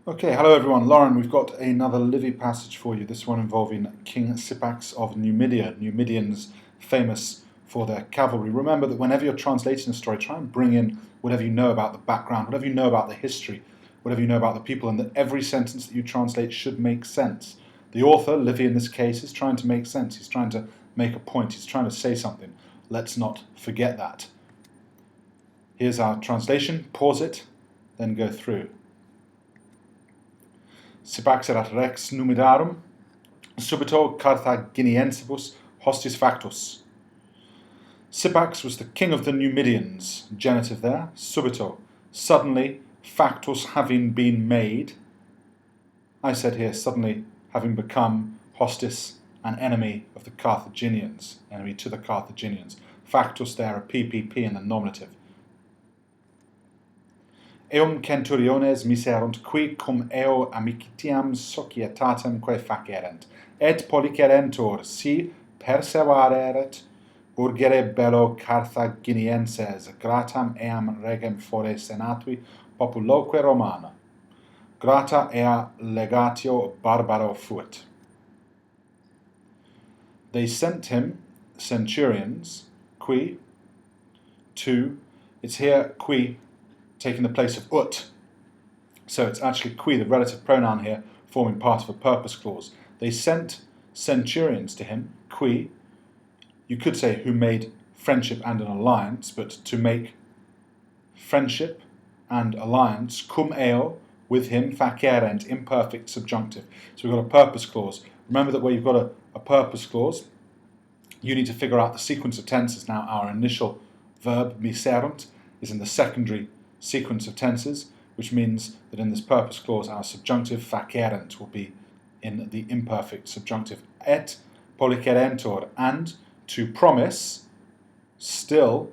Okay, hello everyone. Lauren, we've got another Livy passage for you, this one involving King Syphax of Numidia. Numidians famous for their cavalry. Remember that whenever you're translating a story, try and bring in whatever you know about the background, whatever you know about the history, whatever you know about the people, and that every sentence that you translate should make sense. The author, Livy in this case, is trying to make sense. He's trying to make a point. He's trying to say something. Let's not forget that. Here's our translation. Pause it, then go through. Syphax erat rex numidarum, subito Carthaginiensibus hostis factus. Syphax was the king of the Numidians, genitive there, subito, suddenly, factus having been made. I said here, suddenly having become hostis, an enemy of the Carthaginians, enemy to the Carthaginians. Factus there, a PPP in the nominative. Eum centuriones miserunt qui cum eo amicitiam societatem quae facerent, et policerentur si persevereret urgere bello Carthaginienses gratam eam regem fore senatui populoque Romana. Grata ea legatio barbaro fuit. They sent him centurions, qui, to, it's here qui, taking the place of ut. So it's actually qui, the relative pronoun here, forming part of a purpose clause. They sent centurions to him, qui, you could say who made friendship and an alliance, but to make friendship and alliance, cum eo, with him, facerent, imperfect subjunctive. So we've got a purpose clause. Remember that where you've got a purpose clause, you need to figure out the sequence of tenses. Now our initial verb, miserunt, is in the secondary sequence of tenses, which means that in this purpose clause our subjunctive facerent will be in the imperfect subjunctive. Et policerentur, and to promise, still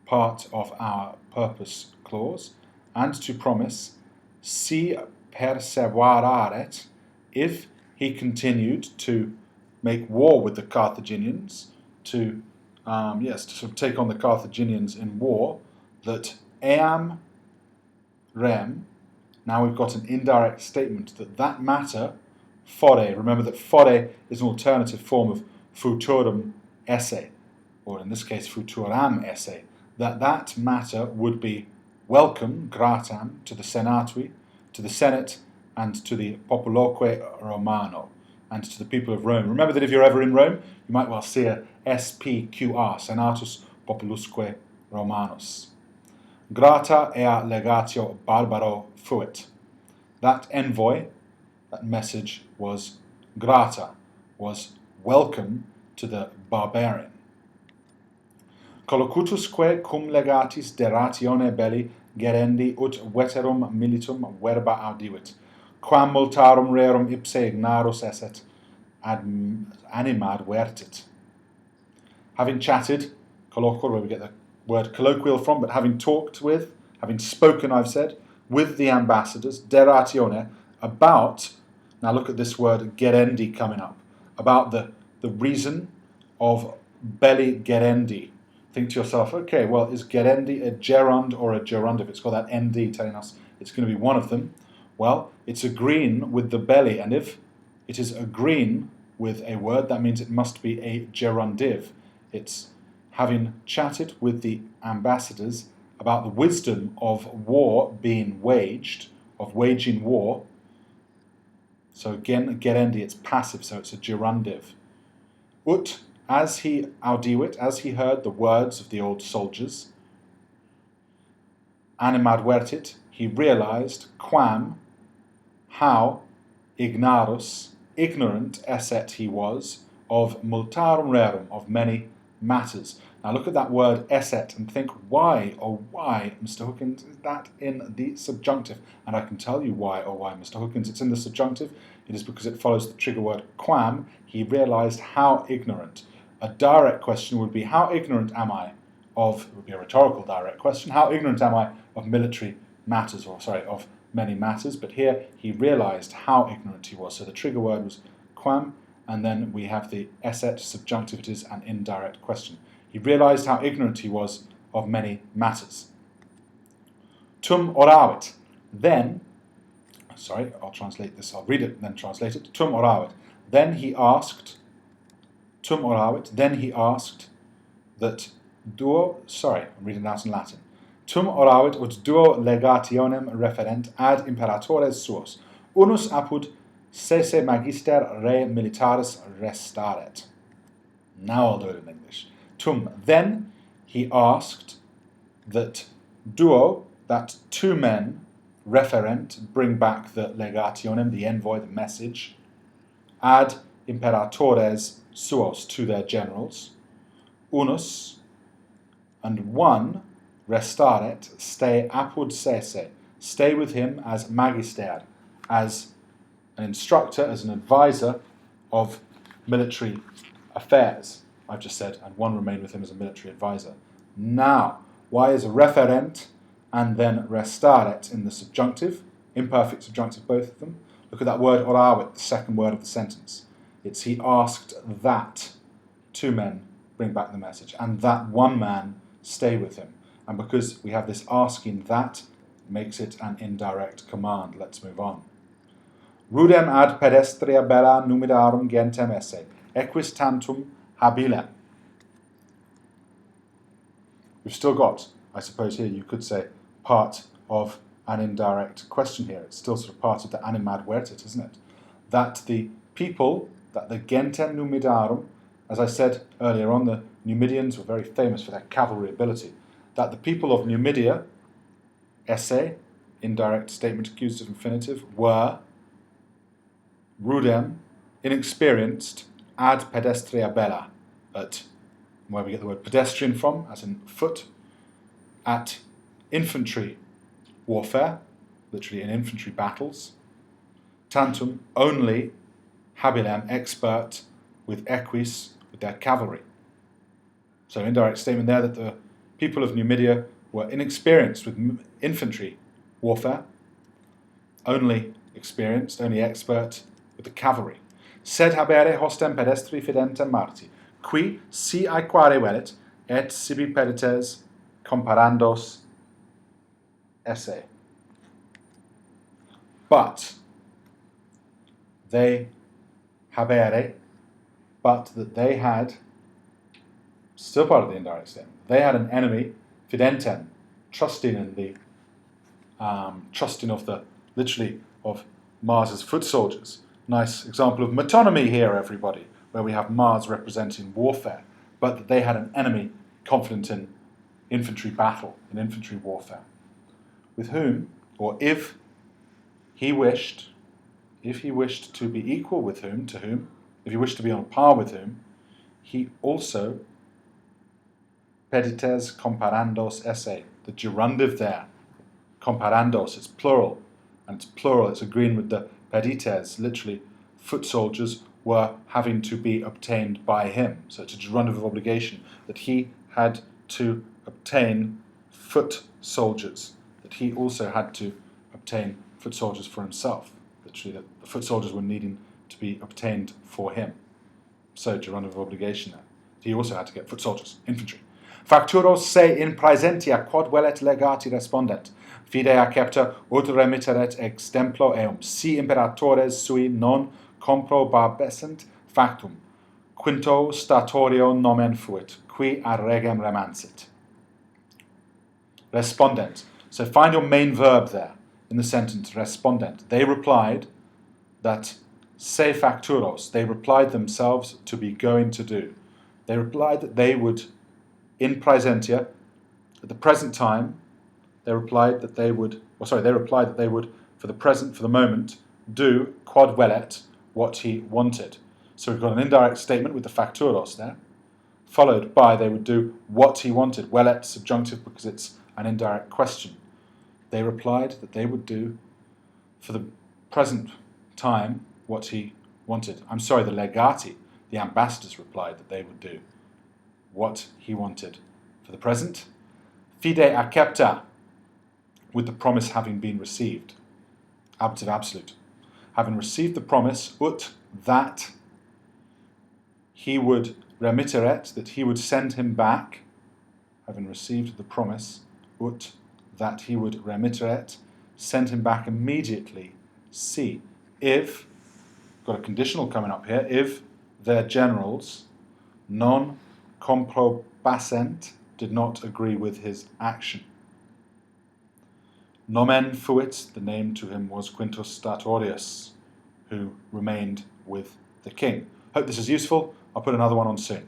part of our purpose clause, and to promise, si perseveraret, if he continued to make war with the Carthaginians, to sort of take on the Carthaginians in war, that eam rem, now we've got an indirect statement that matter, fore, remember that fore is an alternative form of futurum esse, or in this case futuram esse, that matter would be welcome, gratam, to the senatui, to the Senate, and to the populoque Romano, and to the people of Rome. Remember that if you're ever in Rome, you might well see a SPQR, Senatus Populusque Romanus. Grata ea legatio barbaro fuit. That envoy, that message was grata, was welcome to the barbarian. Collocutusque cum legatis deratione belli gerendi ut veterum militum verba audivit, quam multarum rerum ipse ignarus esset, animad vertit. Having chatted, colloquial, where we get the word colloquial from, but having talked with, having spoken, I've said, with the ambassadors, deratione, about, now look at this word gerendi coming up, about the reason of belli gerendi. Think to yourself, okay, well, is gerendi a gerund or a gerundive? It's got that nd telling us it's going to be one of them. Well, it's agreeing with the belly, and if it is agreeing with a word, that means it must be a gerundive. It's having chatted with the ambassadors about the wisdom of war being waged, of waging war. So again, gerendi, it's passive, so it's a gerundive. Ut, as he audiwit, as he heard the words of the old soldiers, animad vertit, he realized, quam, how, ignarus, ignorant esset he was, of multarum rerum, of many matters. Now look at that word esset and think, why, oh why, Mr. Hookins, is that in the subjunctive? And I can tell you why, oh why, Mr. Hookins, it's in the subjunctive. It is because it follows the trigger word quam. He realized how ignorant. A direct question would be, how ignorant am I of, it would be a rhetorical direct question, how ignorant am I of military matters, of many matters, but here he realized how ignorant he was. So the trigger word was quam, and then we have the esset subjunctive, it is an indirect question. He realized how ignorant he was of many matters. Tum oravit. Then Sorry, I'll translate this. I'll read it and then translate it. Tum oravit. Then he asked. Tum oravit. Then he asked that duo. Sorry, I'm reading that in Latin. Tum oravit ut duo legationem referent ad imperatores suos. Unus apud sese magister re militaris restaret. Now I'll do it in English. Tum. Then he asked that duo, that two men, referent, bring back the legationem, the envoy, the message, ad imperatores suos, to their generals, unus, and one, restaret, stay apud sese, stay with him as magister, as an instructor, as an advisor of military affairs. I've just said, and one remain with him as a military advisor. Now, why is referent and then restaret in the subjunctive, imperfect subjunctive, both of them? Look at that word oravit, the second word of the sentence. It's he asked that two men bring back the message, and that one man stay with him. And because we have this asking that, makes it an indirect command. Let's move on. Rudem ad pedestria bella numidarum gentem esse, equis tantum habilem. We've still got, I suppose here you could say, part of an indirect question here. It's still sort of part of the animad vertit, isn't it? That the people, that the gentem numidarum, as I said earlier on, the Numidians were very famous for their cavalry ability, that the people of Numidia, esse, indirect statement accusative infinitive, were rudem, inexperienced, ad pedestria bella, at where we get the word pedestrian from, as in foot, at infantry warfare, literally in infantry battles, tantum, only, habilem, expert, with equis, with their cavalry. So indirect statement there that the people of Numidia were inexperienced with infantry warfare, only experienced, only expert with the cavalry. Sed habere hostem pedestri fidentem marti, qui si aequare velit, et sibi pedites comparandos esse. But they habere, but that they had, still part of the indirect statement, they had an enemy, fidentem, trusting in the, trusting of the, literally, of Mars's foot soldiers. Nice example of metonymy here, everybody, where we have Mars representing warfare, but that they had an enemy confident in infantry battle, in infantry warfare. With whom, or if he wished to be equal with whom, to whom, if he wished to be on par with whom, he also pedites comparandos esse, the gerundive there, comparandos, it's plural, and it's plural, it's agreeing with the pedites, literally foot soldiers were having to be obtained by him. So it's a gerundive of obligation that he had to obtain foot soldiers, that he also had to obtain foot soldiers for himself. Literally, that the foot soldiers were needing to be obtained for him. So gerundive of obligation there. He also had to get foot soldiers, infantry. Facturos se in praesentia quod velet legati respondent, fide accepta ut remitteret ex templo eum, si imperatores sui non comprobabescent factum, quinto statorio nomen fuit, qui ad regem remansit. Respondent. So find your main verb there in the sentence, respondent. They replied that se facturos, they replied themselves to be going to do. They replied that they would, in praesentia, at the present time, they replied that they would, for the present, for the moment, do quod velet, what he wanted. So we've got an indirect statement with the facturos there, followed by they would do what he wanted. Velet, subjunctive, because it's an indirect question. They replied that they would do, for the present time, what he wanted. The legati, the ambassadors, replied that they would do what he wanted for the present. Fide accepta, with the promise having been received. Ablative absolute. Having received the promise, ut, that he would remitteret, that he would send him back, having received the promise, ut, that he would remitteret, send him back immediately, C. If, got a conditional coming up here, if their generals non comprobasent, did not agree with his action. Nomen fuit, the name to him was Quintus Statorius, who remained with the king. Hope this is useful. I'll put another one on soon.